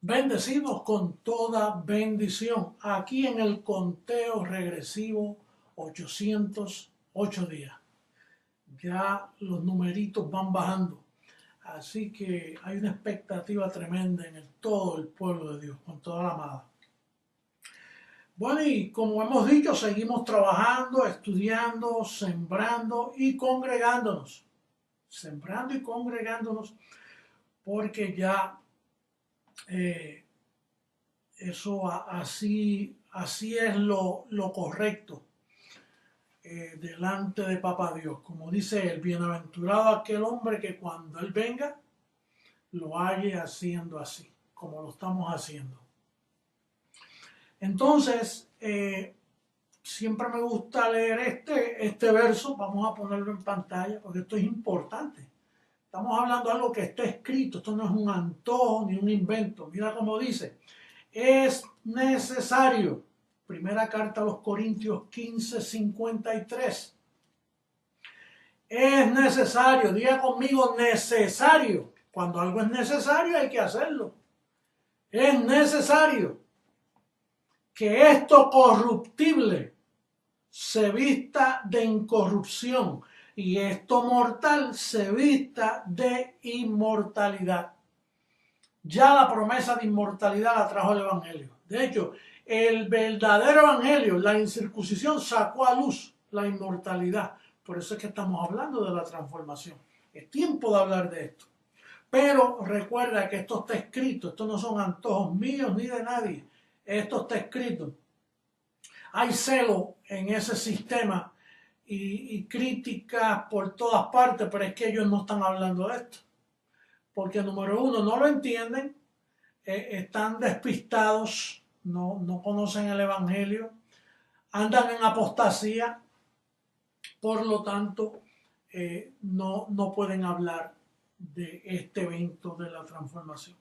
Bendecidos con toda bendición. Aquí en el conteo regresivo 808 días. Ya los numeritos van bajando. Así que hay una expectativa tremenda en todo el pueblo de Dios, con toda la amada. Bueno, y como hemos dicho, seguimos trabajando, estudiando, sembrando y congregándonos. Sembrando y congregándonos porque ya eso así es lo correcto delante de Papá Dios. Como dice el bienaventurado aquel hombre que cuando Él venga lo halle haciendo así, como lo estamos haciendo. Entonces, siempre me gusta leer este verso, vamos a ponerlo en pantalla porque esto es importante. Estamos hablando de algo que está escrito, esto no es un antojo ni un invento. Mira cómo dice, es necesario. Primera carta a los Corintios 15:53. Es necesario, diga conmigo necesario. Cuando algo es necesario hay que hacerlo. Es necesario que esto corruptible se vista de incorrupción y esto mortal se vista de inmortalidad. Ya la promesa de inmortalidad la trajo el Evangelio. De hecho, el verdadero Evangelio, la incircuncisión, sacó a luz la inmortalidad. Por eso es que estamos hablando de la transformación. Es tiempo de hablar de esto. Pero recuerda que esto está escrito, esto no son antojos míos ni de nadie. Esto está escrito. Hay celo en ese sistema y críticas por todas partes, pero es que ellos no están hablando de esto. Porque número uno, no lo entienden, están despistados, no conocen el Evangelio, andan en apostasía, por lo tanto, no pueden hablar de este evento de la transformación.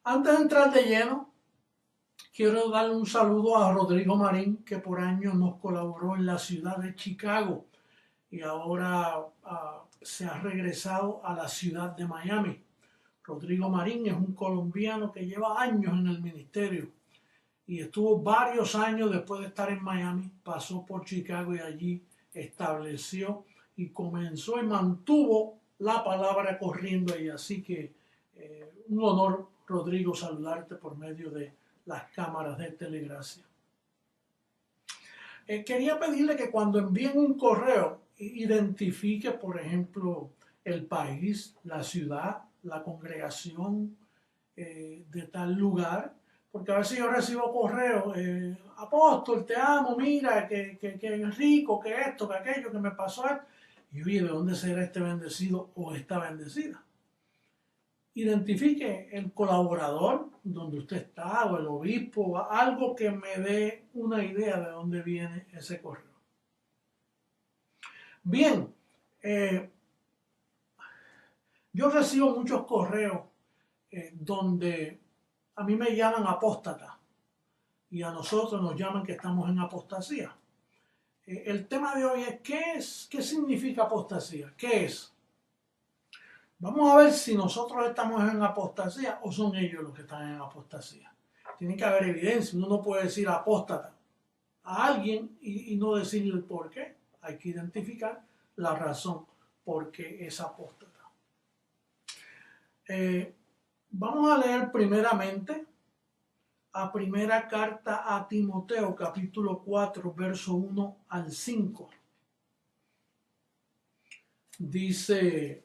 Antes de entrar de lleno, quiero darle un saludo a Rodrigo Marín, que por años nos colaboró en la ciudad de Chicago y ahora se ha regresado a la ciudad de Miami. Rodrigo Marín es un colombiano que lleva años en el ministerio y estuvo varios años después de estar en Miami, pasó por Chicago y allí estableció y comenzó y mantuvo la palabra corriendo ahí. Así que un honor, Rodrigo, saludarte por medio de las cámaras de Telegracia. Quería pedirle que cuando envíen un correo, identifique, por ejemplo, el país, la ciudad, la congregación de tal lugar, porque a veces yo recibo correos, apóstol, te amo, mira, que rico, que esto, que aquello, que me pasó esto. Y oye, ¿de dónde será este bendecido o esta bendecida? Identifique el colaborador donde usted está o el obispo, algo que me dé una idea de dónde viene ese correo. Bien, yo recibo muchos correos donde a mí me llaman apóstata y a nosotros nos llaman que estamos en apostasía. El tema de hoy es ¿qué significa apostasía? ¿Qué es? Vamos a ver si nosotros estamos en apostasía o son ellos los que están en apostasía. Tiene que haber evidencia. Uno no puede decir apóstata a alguien y no decirle el por qué. Hay que identificar la razón por qué es apóstata. Vamos a leer primeramente a primera carta a Timoteo, capítulo 4, verso 1 al 5. Dice,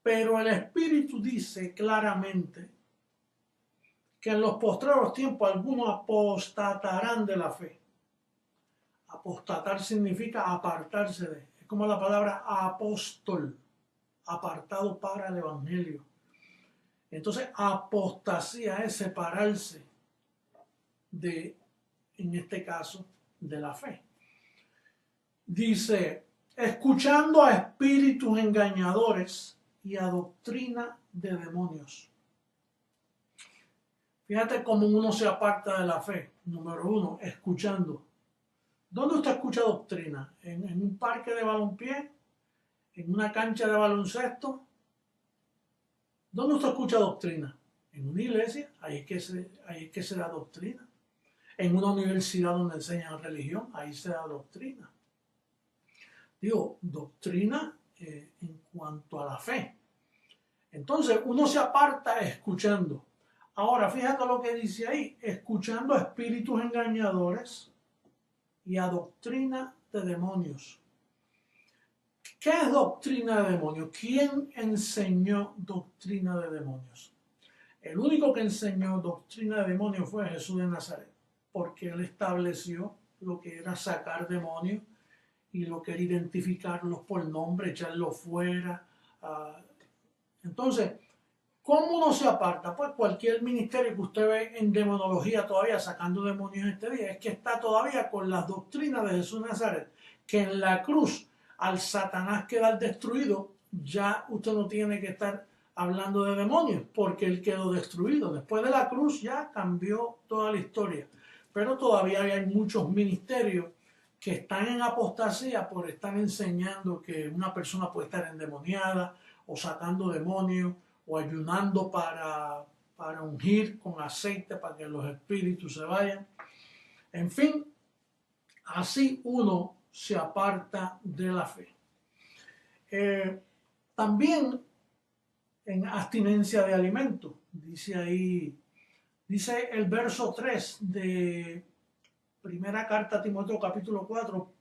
pero el Espíritu dice claramente que en los postreros tiempos algunos apostatarán de la fe. Apostatar significa apartarse de. Es como la palabra apóstol, apartado para el Evangelio. Entonces, apostasía es separarse de, en este caso, de la fe. Dice, escuchando a espíritus engañadores y a doctrina de demonios. Fíjate cómo uno se aparta de la fe. Número uno, escuchando. ¿Dónde usted escucha doctrina? ¿En un parque de balompié? ¿En una cancha de baloncesto? ¿Dónde usted escucha doctrina? En una iglesia, ahí es que se da doctrina. En una universidad donde enseñan religión, ahí se da doctrina. Digo, doctrina en cuanto a la fe. Entonces, uno se aparta escuchando. Ahora, fíjate lo que dice ahí, escuchando a espíritus engañadores y a doctrina de demonios. ¿Qué es doctrina de demonios? ¿Quién enseñó doctrina de demonios? El único que enseñó doctrina de demonios fue Jesús de Nazaret, porque él estableció lo que era sacar demonios y lo que era identificarlos por nombre, echarlos fuera. Entonces, ¿cómo uno se aparta? Pues cualquier ministerio que usted ve en demonología todavía sacando demonios este día, es que está todavía con las doctrinas de Jesús de Nazaret, que en la cruz, al Satanás quedar destruido, ya usted no tiene que estar hablando de demonios, porque él quedó destruido. Después de la cruz ya cambió toda la historia. Pero todavía hay muchos ministerios que están en apostasía por estar enseñando que una persona puede estar endemoniada o sacando demonios o ayunando para ungir con aceite para que los espíritus se vayan. En fin, así uno se aparta de la fe. También en abstinencia de alimentos, dice ahí, dice el verso 3 de primera carta a Timoteo capítulo 4,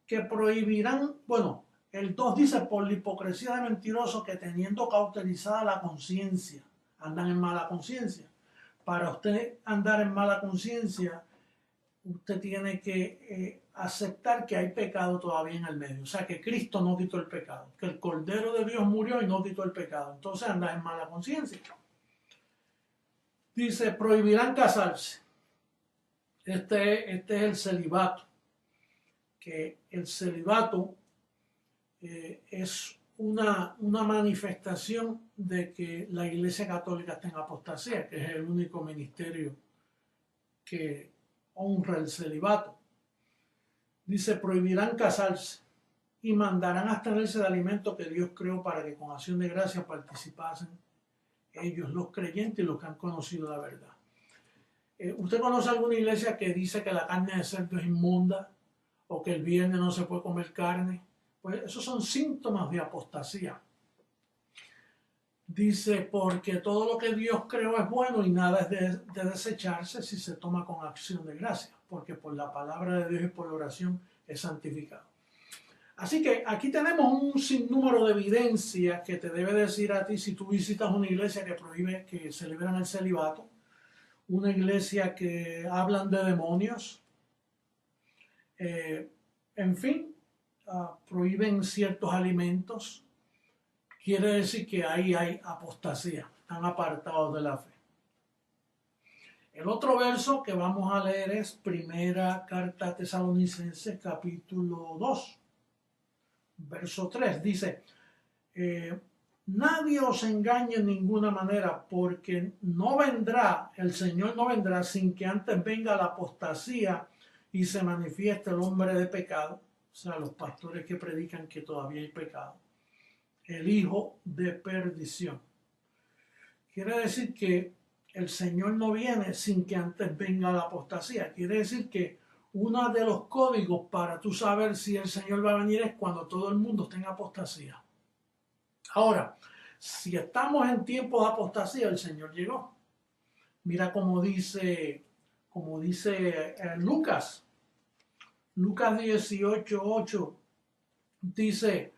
que prohibirán, bueno, el 2 dice, por la hipocresía de mentirosos que teniendo cauterizada la conciencia, andan en mala conciencia. Para usted andar en mala conciencia, usted tiene que aceptar que hay pecado todavía en el medio. O sea, que Cristo no quitó el pecado, que el Cordero de Dios murió y no quitó el pecado. Entonces anda en mala conciencia. Dice, prohibirán casarse. Este es el celibato. Que el celibato es una manifestación de que la Iglesia Católica está en apostasía, que es el único ministerio que honra el celibato. Dice, prohibirán casarse y mandarán abstenerse de alimentos que Dios creó para que con acción de gracia participasen ellos, los creyentes y los que han conocido la verdad. ¿Usted conoce alguna iglesia que dice que la carne de cerdo es inmunda o que el viernes no se puede comer carne? Pues esos son síntomas de apostasía. Dice, porque todo lo que Dios creó es bueno y nada es de desecharse si se toma con acción de gracia, porque por la palabra de Dios y por la oración es santificado. Así que aquí tenemos un sinnúmero de evidencias que te debe decir a ti si tú visitas una iglesia que prohíbe que celebran el celibato, una iglesia que hablan de demonios, en fin, prohíben ciertos alimentos. Quiere decir que ahí hay apostasía, están apartados de la fe. El otro verso que vamos a leer es Primera Carta a Tesalonicenses, capítulo 2, verso 3. Dice, nadie os engañe en ninguna manera, porque no vendrá, el Señor no vendrá sin que antes venga la apostasía y se manifieste el hombre de pecado, o sea, los pastores que predican que todavía hay pecado, el hijo de perdición. Quiere decir que el Señor no viene sin que antes venga la apostasía. Quiere decir que uno de los códigos para tú saber si el Señor va a venir es cuando todo el mundo esté en apostasía. Ahora, si estamos en tiempos de apostasía, el Señor llegó. Mira cómo dice Lucas 18:8, dice,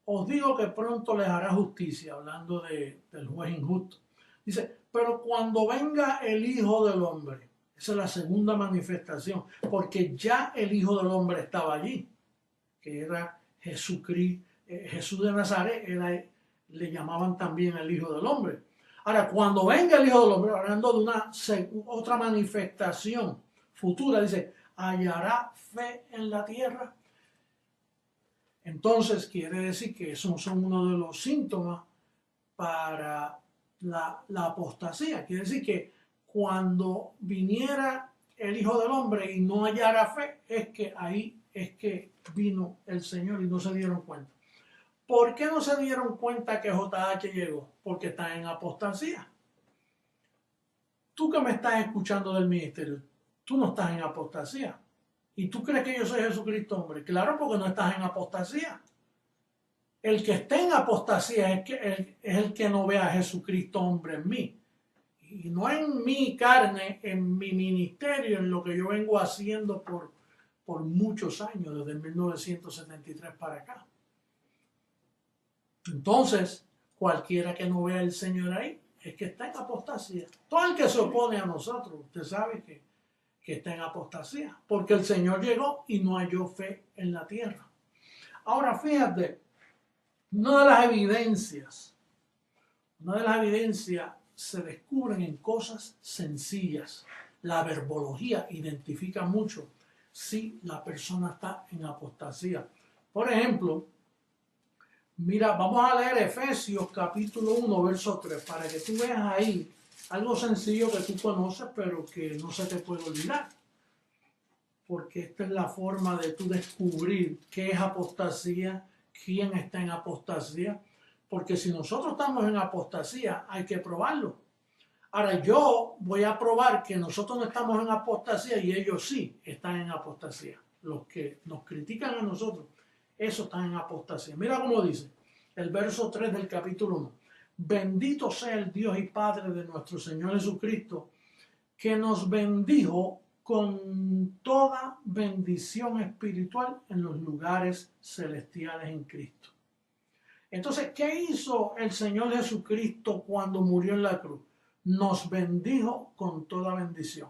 os digo que pronto les hará justicia, hablando del juez injusto. Dice, pero cuando venga el Hijo del Hombre, esa es la segunda manifestación, porque ya el Hijo del Hombre estaba allí, que era Jesucristo, Jesús de Nazaret, le llamaban también el Hijo del Hombre. Ahora, cuando venga el Hijo del Hombre, hablando de otra manifestación futura, dice, hallará fe en la tierra. Entonces quiere decir que esos son uno de los síntomas para la apostasía. Quiere decir que cuando viniera el Hijo del Hombre y no hallara fe, es que ahí es que vino el Señor y no se dieron cuenta. ¿Por qué no se dieron cuenta que JH llegó? Porque están en apostasía. Tú que me estás escuchando del ministerio, tú no estás en apostasía. ¿Y tú crees que yo soy Jesucristo, hombre? Claro, porque no estás en apostasía. El que esté en apostasía es el que no ve a Jesucristo, hombre, en mí. Y no en mi carne, en mi ministerio, en lo que yo vengo haciendo por muchos años, desde 1973 para acá. Entonces, cualquiera que no vea al Señor ahí, es que está en apostasía. Todo el que se opone a nosotros, usted sabe que está en apostasía, porque el Señor llegó y no halló fe en la tierra. Ahora, fíjate, una de las evidencias se descubren en cosas sencillas. La verbología identifica mucho si la persona está en apostasía. Por ejemplo, mira, vamos a leer Efesios capítulo 1, verso 3, para que tú veas ahí algo sencillo que tú conoces, pero que no se te puede olvidar. Porque esta es la forma de tú descubrir qué es apostasía, quién está en apostasía. Porque si nosotros estamos en apostasía, hay que probarlo. Ahora yo voy a probar que nosotros no estamos en apostasía y ellos sí están en apostasía. Los que nos critican a nosotros, esos están en apostasía. Mira cómo dice el verso 3 del capítulo 1. Bendito sea el Dios y Padre de nuestro Señor Jesucristo, que nos bendijo con toda bendición espiritual en los lugares celestiales en Cristo. Entonces, ¿qué hizo el Señor Jesucristo cuando murió en la cruz? Nos bendijo con toda bendición.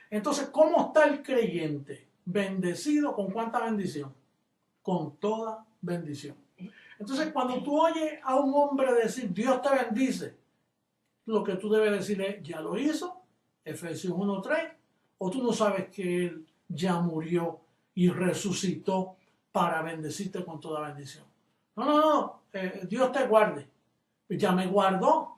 Entonces, ¿cómo está el creyente? Bendecido con ¿cuánta bendición? Con toda bendición. Entonces, cuando tú oyes a un hombre decir, Dios te bendice, lo que tú debes decir es, ya lo hizo, Efesios 1:3, o tú no sabes que Él ya murió y resucitó para bendecirte con toda bendición. No, Dios te guarde. Ya me guardó.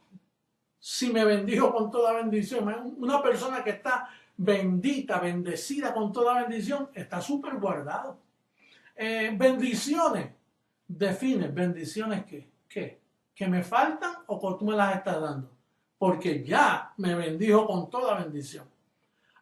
Si me bendijo con toda bendición, una persona que está bendita, bendecida con toda bendición, está súper guardado. Bendiciones. Define, bendiciones ¿qué? ¿Que me faltan o que tú me las estás dando? Porque ya me bendijo con toda bendición.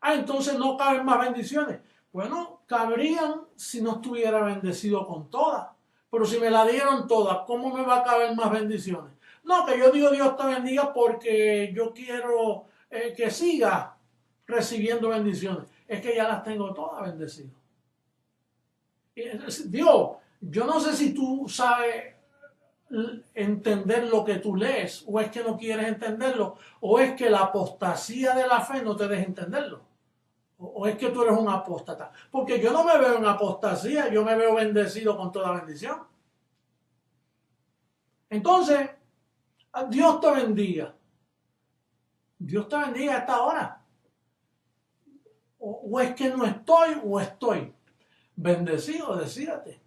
Entonces no caben más bendiciones. Bueno, cabrían si no estuviera bendecido con todas. Pero si me la dieron todas, ¿cómo me va a caber más bendiciones? No, que yo digo Dios te bendiga porque yo quiero que siga recibiendo bendiciones. Es que ya las tengo todas bendecidas. Dios, yo no sé si tú sabes entender lo que tú lees, o es que no quieres entenderlo, o es que la apostasía de la fe no te deja entenderlo, o es que tú eres un apóstata. Porque yo no me veo en apostasía, yo me veo bendecido con toda bendición. Entonces, Dios te bendiga. Dios te bendiga a esta hora. O es que no estoy o estoy. Bendecido, decídate.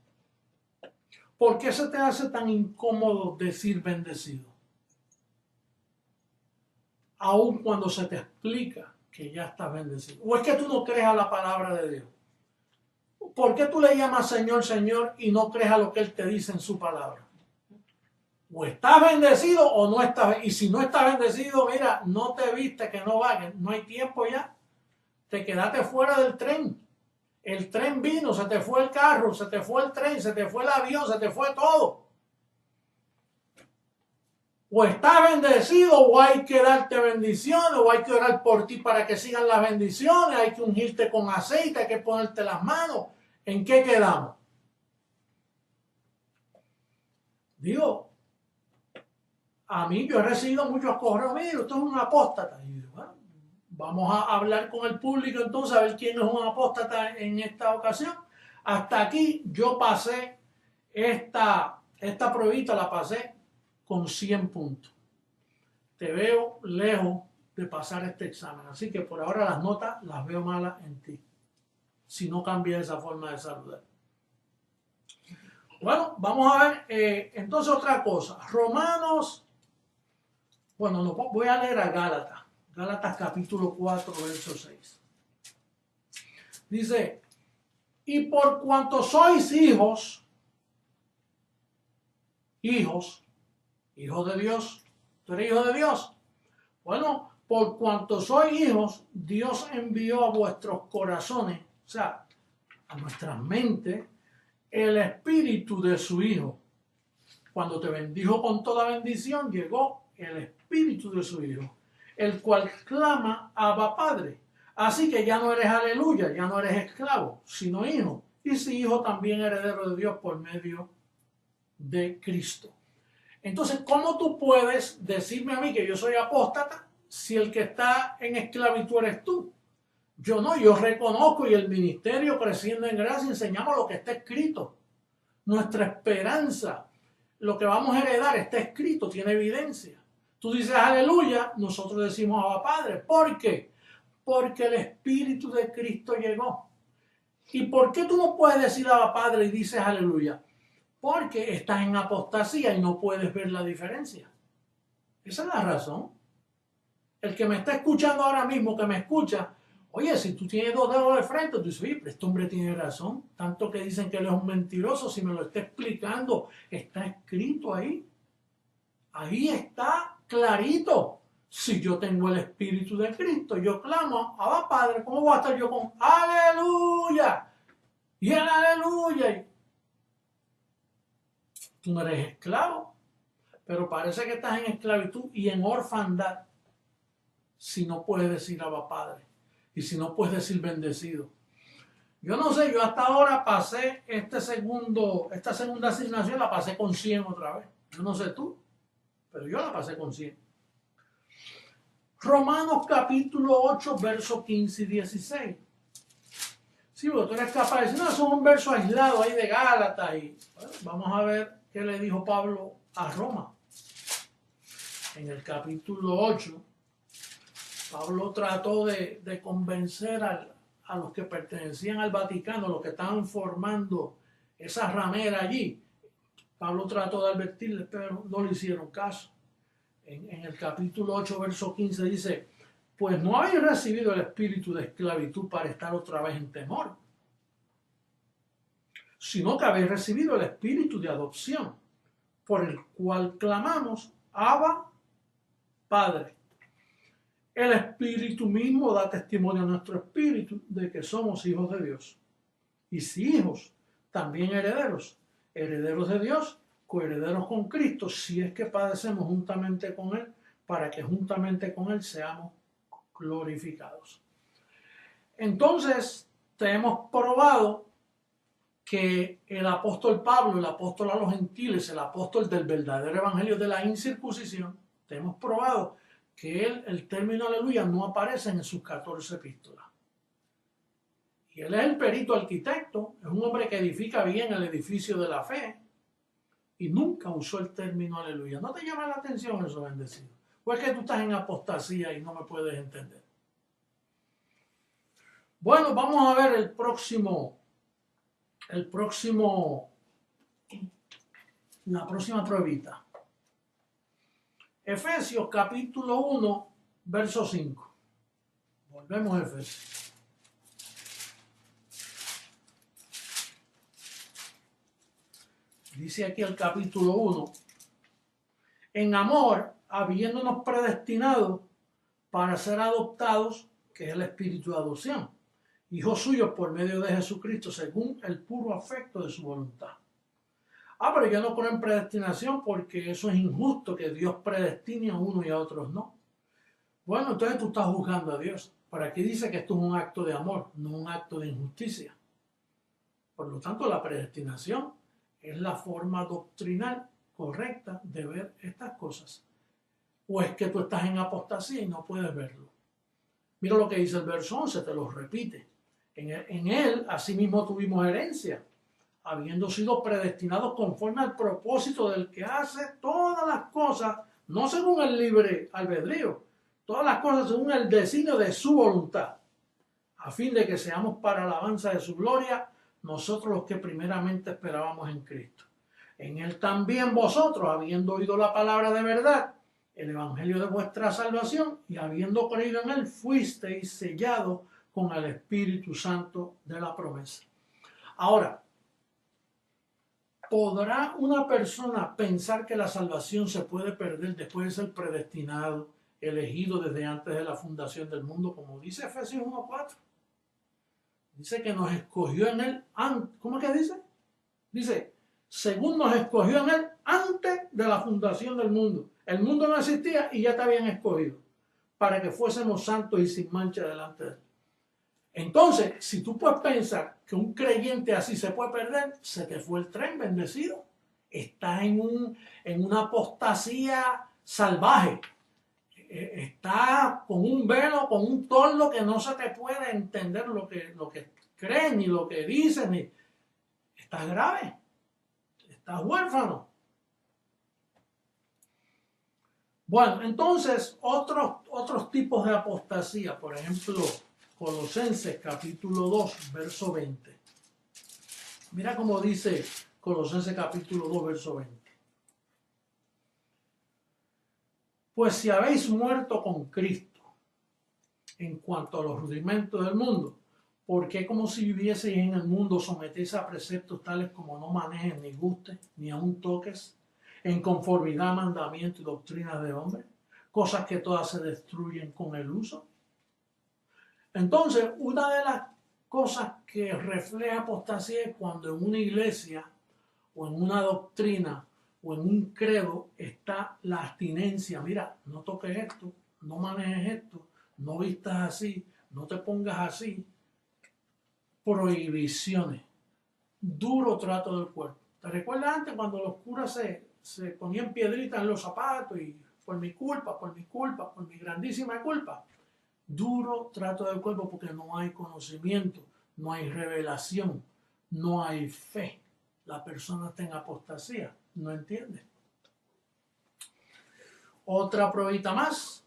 ¿Por qué se te hace tan incómodo decir bendecido? Aun cuando se te explica que ya estás bendecido. ¿O es que tú no crees a la palabra de Dios? ¿Por qué tú le llamas Señor, Señor y no crees a lo que Él te dice en su palabra? O estás bendecido o no estás bendecido. Y si no estás bendecido, mira, no te viste que no vayas, no hay tiempo ya. Te quedaste fuera del tren. El tren vino, se te fue el carro, se te fue el tren, se te fue el avión, se te fue todo. O estás bendecido o hay que darte bendiciones, o hay que orar por ti para que sigan las bendiciones, hay que ungirte con aceite, hay que ponerte las manos. ¿En qué quedamos? Digo, a mí yo he recibido muchos correos, mire, usted es un apóstata. Y bueno, vamos a hablar con el público entonces a ver quién es un apóstata en esta ocasión. Hasta aquí yo pasé esta pruebita, la pasé con 100 puntos. Te veo lejos de pasar este examen. Así que por ahora las notas las veo malas en ti. Si no cambias esa forma de saludar. Bueno, vamos a ver entonces otra cosa. Romanos, bueno, no, voy a leer a Gálatas. Gálatas capítulo 4, verso 6. Dice, y por cuanto sois hijos, hijos, hijos de Dios. ¿Tú eres hijo de Dios? Bueno, por cuanto sois hijos, Dios envió a vuestros corazones, o sea, a nuestras mentes, el espíritu de su Hijo. Cuando te bendijo con toda bendición, llegó el espíritu de su Hijo, el cual clama Abba Padre. Así que ya no eres aleluya, ya no eres esclavo, sino hijo. Y si hijo, también heredero de Dios por medio de Cristo. Entonces, ¿cómo tú puedes decirme a mí que yo soy apóstata si el que está en esclavitud eres tú? Yo no, yo reconozco, y el ministerio Creciendo en Gracia enseñamos lo que está escrito. Nuestra esperanza, lo que vamos a heredar está escrito, tiene evidencia. Tú dices aleluya, nosotros decimos Abba Padre. ¿Por qué? Porque el Espíritu de Cristo llegó. ¿Y por qué tú no puedes decir Abba Padre y dices aleluya? Porque estás en apostasía y no puedes ver la diferencia. Esa es la razón. El que me está escuchando ahora mismo, que me escucha, oye, si tú tienes dos dedos de frente, tú dices, oye, pero este hombre tiene razón. Tanto que dicen que él es un mentiroso, si me lo está explicando, está escrito ahí. Ahí está clarito. Si yo tengo el Espíritu de Cristo, yo clamo, Abba Padre, ¿cómo voy a estar yo con aleluya? Y el aleluya. Tú no eres esclavo, pero parece que estás en esclavitud y en orfandad si no puedes decir Abba Padre y si no puedes decir bendecido. Yo no sé, yo hasta ahora pasé esta segunda asignación, la pasé con 100 otra vez. Yo no sé tú, pero yo la pasé con 100. Romanos capítulo 8, versos 15 y 16. Sí, porque tú eres capaz de decir, no, eso es un verso aislado ahí de Gálatas. Y bueno, vamos a ver qué le dijo Pablo a Roma. En el capítulo 8, Pablo trató de convencer a los que pertenecían al Vaticano, los que estaban formando esa ramera allí. Pablo trató de advertirles, pero no le hicieron caso. En el capítulo 8, verso 15 dice, pues no habéis recibido el espíritu de esclavitud para estar otra vez en temor, sino que habéis recibido el espíritu de adopción, por el cual clamamos, Abba, Padre. El espíritu mismo da testimonio a nuestro espíritu de que somos hijos de Dios. Y si hijos, también herederos, herederos de Dios, coherederos con Cristo, si es que padecemos juntamente con Él, para que juntamente con Él seamos glorificados. Entonces, te hemos probado que el apóstol Pablo, el apóstol a los gentiles, el apóstol del verdadero evangelio de la incircuncisión, te hemos probado que el término aleluya no aparece en sus 14 epístolas. Y él es el perito arquitecto, es un hombre que edifica bien el edificio de la fe y nunca usó el término aleluya. ¿No te llama la atención eso, bendecido? ¿O es que tú estás en apostasía y no me puedes entender? Bueno, vamos a ver la próxima pruebita. Efesios capítulo 1, verso 5. Volvemos a Efesios. Dice aquí el capítulo 1. En amor, habiéndonos predestinado para ser adoptados, que es el espíritu de adopción, hijos suyos por medio de Jesucristo, según el puro afecto de su voluntad. Pero yo no creo en predestinación porque eso es injusto, que Dios predestine a uno y a otros no. Bueno, entonces tú estás juzgando a Dios. Por aquí dice que esto es un acto de amor, no un acto de injusticia. Por lo tanto, la predestinación es la forma doctrinal correcta de ver estas cosas. ¿O es que tú estás en apostasía y no puedes verlo? Mira lo que dice el verso 11, te lo repite. En él, asimismo, tuvimos herencia, habiendo sido predestinados conforme al propósito del que hace todas las cosas, no según el libre albedrío, todas las cosas según el designio de su voluntad, a fin de que seamos para alabanza de su gloria, nosotros los que primeramente esperábamos en Cristo. En él también vosotros, habiendo oído la palabra de verdad, el evangelio de vuestra salvación, y habiendo creído en él, fuisteis sellados con el Espíritu Santo de la promesa. Ahora, ¿podrá una persona pensar que la salvación se puede perder después de ser predestinado, elegido desde antes de la fundación del mundo? Como dice Efesios 1:4. Dice que nos escogió en él antes. ¿Cómo es que dice? Dice, según nos escogió en él antes de la fundación del mundo. El mundo no existía y ya te habían escogido para que fuésemos santos y sin mancha delante de él. Entonces, si tú puedes pensar que un creyente así se puede perder, se te fue el tren, bendecido. Estás en una apostasía salvaje. Está con un velo, con un toldo que no se te puede entender lo que creen ni lo que dicen. Ni... Estás grave, estás huérfano. Bueno, entonces otros tipos de apostasía, por ejemplo, Colosenses capítulo 2, verso 20. Mira cómo dice Colosenses capítulo 2, verso 20. Pues si habéis muerto con Cristo en cuanto a los rudimentos del mundo, ¿por qué como si vivieseis en el mundo sometéis a preceptos tales como no manejes ni gustes, ni aun toques, en conformidad a mandamientos y doctrinas de hombres, cosas que todas se destruyen con el uso? Entonces, una de las cosas que refleja apostasía es cuando en una iglesia o en una doctrina o en un credo está la abstinencia. Mira, no toques esto, no manejes esto, no vistas así, no te pongas así. Prohibiciones, duro trato del cuerpo. ¿Te recuerdas antes cuando los curas se ponían piedritas en los zapatos y por mi culpa, por mi grandísima culpa? Duro trato del cuerpo porque no hay conocimiento, no hay revelación, no hay fe. La persona está en apostasía, no entiende. Otra pruebita más.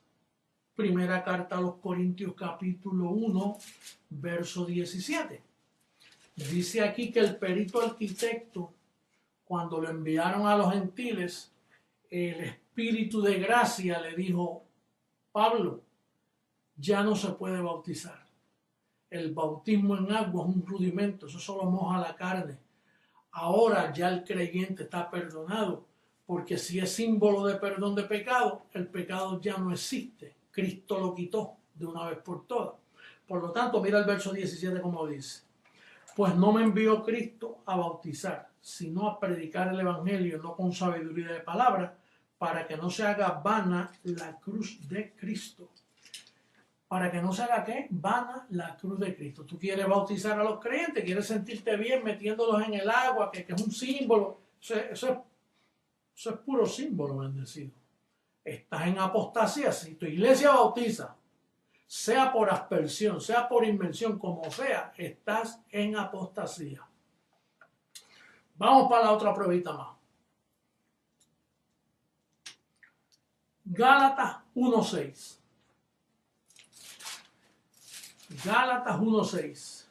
Primera carta a los Corintios capítulo 1, verso 17. Dice aquí que el perito arquitecto, cuando lo enviaron a los gentiles, el Espíritu de gracia le dijo, Pablo, ya no se puede bautizar. El bautismo en agua es un rudimento, eso solo moja la carne. Ahora ya el creyente está perdonado, porque si es símbolo de perdón de pecado, el pecado ya no existe. Cristo lo quitó de una vez por todas. Por lo tanto, mira el verso 17 como dice. Pues no me envió Cristo a bautizar, sino a predicar el evangelio, no con sabiduría de palabras, para que no se haga vana la cruz de Cristo. Para que no se haga ¿qué? Vana la cruz de Cristo. Tú quieres bautizar a los creyentes, quieres sentirte bien metiéndolos en el agua, que es un símbolo. Eso es puro símbolo, bendecido. Estás en apostasía. Si tu iglesia bautiza, sea por aspersión, sea por inmersión, como sea, estás en apostasía. Vamos para la otra pruebita más. Gálatas 1:6. Gálatas 1:6.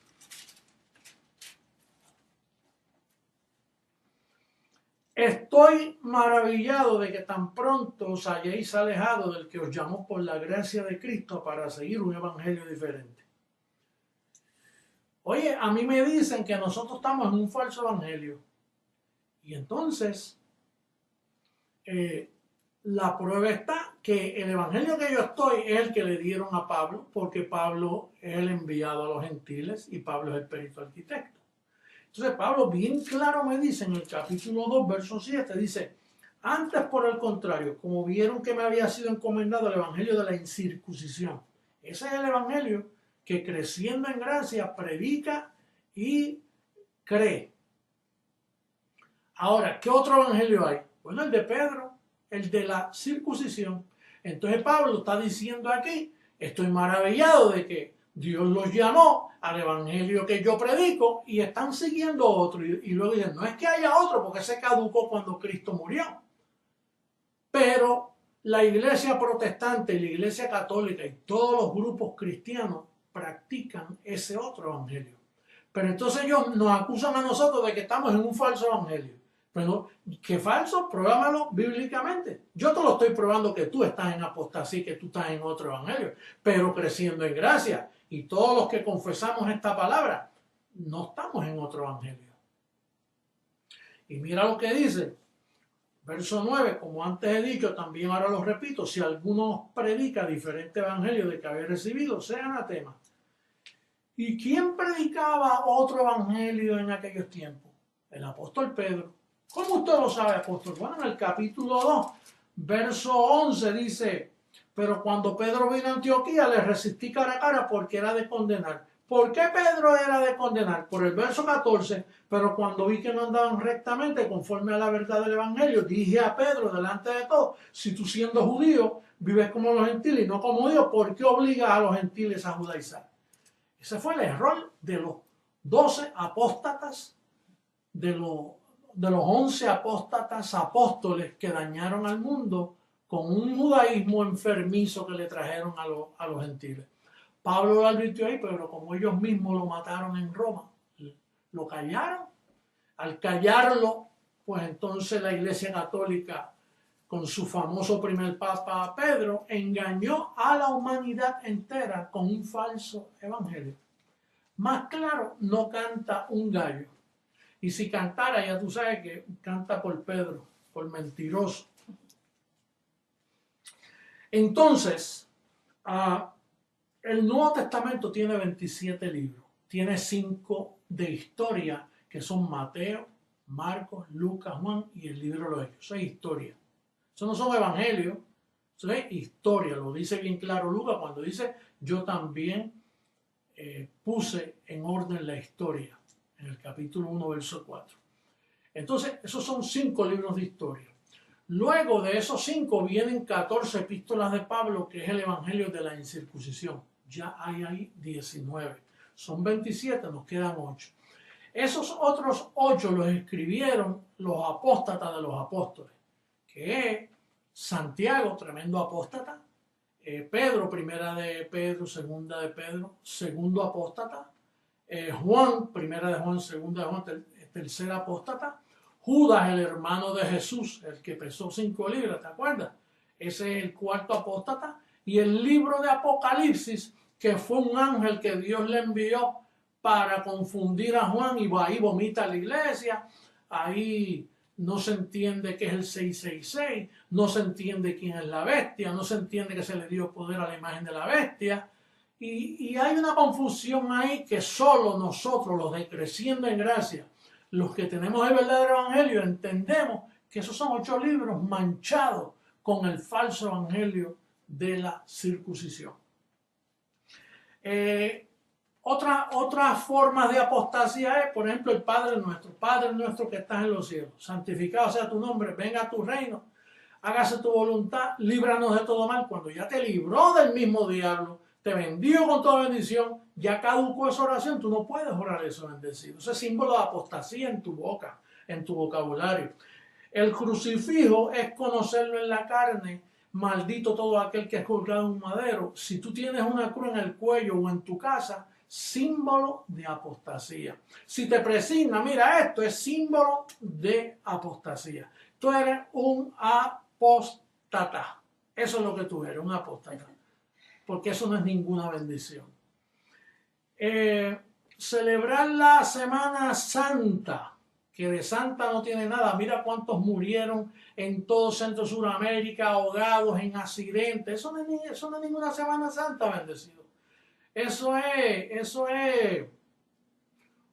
Estoy maravillado de que tan pronto os hayáis alejado del que os llamó por la gracia de Cristo para seguir un evangelio diferente. Oye, a mí me dicen que nosotros estamos en un falso evangelio. Y entonces, la prueba está que el evangelio que yo estoy es el que le dieron a Pablo, porque Pablo es el enviado a los gentiles y Pablo es el perito arquitecto. Entonces Pablo bien claro me dice en el capítulo 2, verso 7, dice, antes por el contrario, como vieron que me había sido encomendado el evangelio de la incircuncisión. Ese es el evangelio que creciendo en gracia predica y cree. Ahora, ¿qué otro evangelio hay? Bueno, el de Pedro, el de la circuncisión. Entonces Pablo está diciendo aquí, estoy maravillado de que Dios los llamó al evangelio que yo predico y están siguiendo otro. Y luego dicen, no es que haya otro porque se caducó cuando Cristo murió. Pero la iglesia protestante y la iglesia católica y todos los grupos cristianos practican ese otro evangelio. Pero entonces ellos nos acusan a nosotros de que estamos en un falso evangelio. Pero, ¿qué falso? Pruébamelo bíblicamente. Yo te lo estoy probando que tú estás en apostasía, que tú estás en otro evangelio, pero creciendo en gracia. Y todos los que confesamos esta palabra, no estamos en otro evangelio. Y mira lo que dice, verso 9, como antes he dicho, también ahora lo repito, si alguno predica diferente evangelio de que habéis recibido, sea anatema. ¿Y quién predicaba otro evangelio en aquellos tiempos? El apóstol Pedro. ¿Cómo usted lo sabe, apóstol? Bueno, en el capítulo 2, verso 11 dice, pero cuando Pedro vino a Antioquía le resistí cara a cara porque era de condenar. ¿Por qué Pedro era de condenar? Por el verso 14, pero cuando vi que no andaban rectamente conforme a la verdad del evangelio, dije a Pedro delante de todos, si tú siendo judío vives como los gentiles y no como Dios, ¿por qué obligas a los gentiles a judaizar? Ese fue el error de los 12 apóstatas, de los 11 apóstatas apóstoles que dañaron al mundo con un judaísmo enfermizo que le trajeron a los gentiles. Pablo lo advirtió ahí, pero como ellos mismos lo mataron en Roma, lo callaron. Al callarlo, pues entonces la Iglesia Católica, con su famoso primer papa Pedro, engañó a la humanidad entera con un falso evangelio. Más claro, no canta un gallo. Y si cantara, ya tú sabes que canta por Pedro, por mentiroso. Entonces, el Nuevo Testamento tiene 27 libros. Tiene 5 de historia, que son Mateo, Marcos, Lucas, Juan y el libro de los Hechos. Eso es historia. Eso no son evangelios, eso es historia. Lo dice bien claro Lucas cuando dice, yo también puse en orden la historia, en el capítulo 1, verso 4. Entonces, esos son 5 libros de historia. Luego de esos 5 vienen 14 epístolas de Pablo, que es el evangelio de la incircuncisión. Ya hay ahí 19. Son 27, nos quedan 8. Esos otros 8 los escribieron los apóstatas de los apóstoles, que es Santiago, tremendo apóstata, Pedro, primera de Pedro, segunda de Pedro, segundo apóstata, Juan, primera de Juan, segunda de Juan, tercera apóstata, Judas, el hermano de Jesús, el que pesó 5 libras, ¿te acuerdas? Ese es el cuarto apóstata, y el libro de Apocalipsis, que fue un ángel que Dios le envió para confundir a Juan, y ahí vomita a la iglesia, ahí no se entiende qué es el 666, no se entiende quién es la bestia, no se entiende que se le dio poder a la imagen de la bestia, y hay una confusión ahí que solo nosotros, los de Creciendo en Gracia, los que tenemos el verdadero evangelio, entendemos que esos son 8 libros manchados con el falso evangelio de la circuncisión. Otras formas de apostasía es, por ejemplo, el Padre nuestro que estás en los cielos, santificado sea tu nombre, venga a tu reino, hágase tu voluntad, líbranos de todo mal. Cuando ya te libró del mismo diablo, te bendijo con toda bendición, ya caducó esa oración, tú no puedes orar eso bendecido. Ese es símbolo de apostasía en tu boca, en tu vocabulario. El crucifijo es conocerlo en la carne, maldito todo aquel que es colgado en un madero. Si tú tienes una cruz en el cuello o en tu casa, símbolo de apostasía. Si te presigna, mira, esto es símbolo de apostasía. Tú eres un apóstata. Eso es lo que tú eres, un apóstata. Porque eso no es ninguna bendición. Celebrar la Semana Santa, que de santa no tiene nada. Mira cuántos murieron en todo Centro Suramérica, ahogados en accidentes. Eso no es ninguna Semana Santa, bendecido. Eso es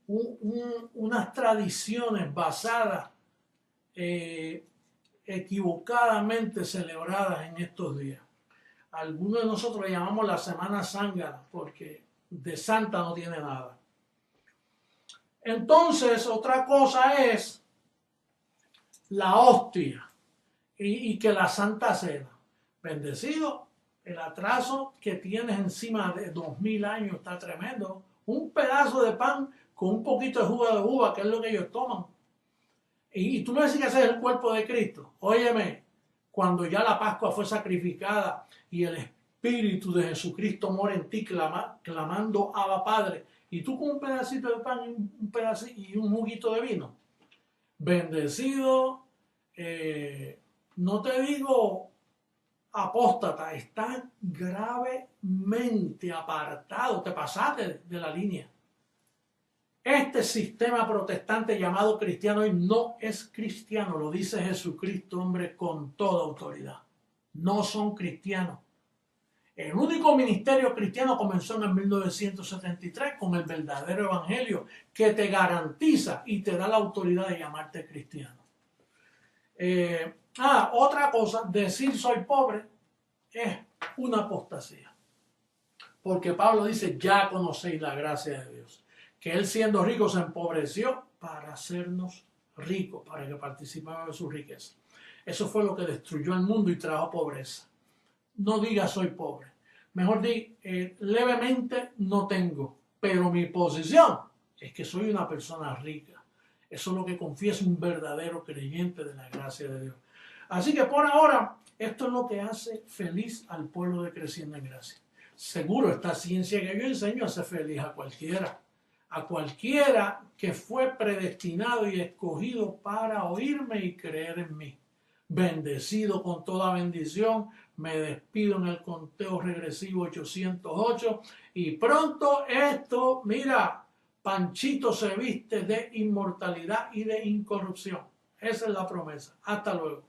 unas tradiciones basadas, equivocadamente celebradas en estos días. Algunos de nosotros le llamamos la Semana Zángana, porque de santa no tiene nada. Entonces, otra cosa es la hostia y que la Santa Cena. Bendecido, el atraso que tienes encima de 2000 años está tremendo. Un pedazo de pan con un poquito de jugo de uva, que es lo que ellos toman. Y tú no decís que ese es el cuerpo de Cristo. Óyeme, cuando ya la Pascua fue sacrificada y el Espíritu de Jesucristo mora en ti clamando Abba Padre, y tú con un pedacito de pan y un juguito de vino, bendecido, no te digo apóstata, estás gravemente apartado, te pasaste de la línea. Este sistema protestante llamado cristiano hoy no es cristiano, lo dice Jesucristo, hombre, con toda autoridad. No son cristianos. El único ministerio cristiano comenzó en el 1973 con el verdadero evangelio que te garantiza y te da la autoridad de llamarte cristiano. Otra cosa, decir soy pobre es una apostasía. Porque Pablo dice, ya conocéis la gracia de Dios. Que él siendo rico se empobreció para hacernos ricos, para que participemos de su riqueza. Eso fue lo que destruyó el mundo y trajo pobreza. No diga soy pobre. Mejor di, levemente no tengo, pero mi posición es que soy una persona rica. Eso es lo que confiesa un verdadero creyente de la gracia de Dios. Así que por ahora, esto es lo que hace feliz al pueblo de Creciendo en Gracia. Seguro esta ciencia que yo enseño hace feliz a cualquiera que fue predestinado y escogido para oírme y creer en mí. Bendecido con toda bendición, me despido en el conteo regresivo 808 y pronto esto, mira, Panchito se viste de inmortalidad y de incorrupción. Esa es la promesa. Hasta luego.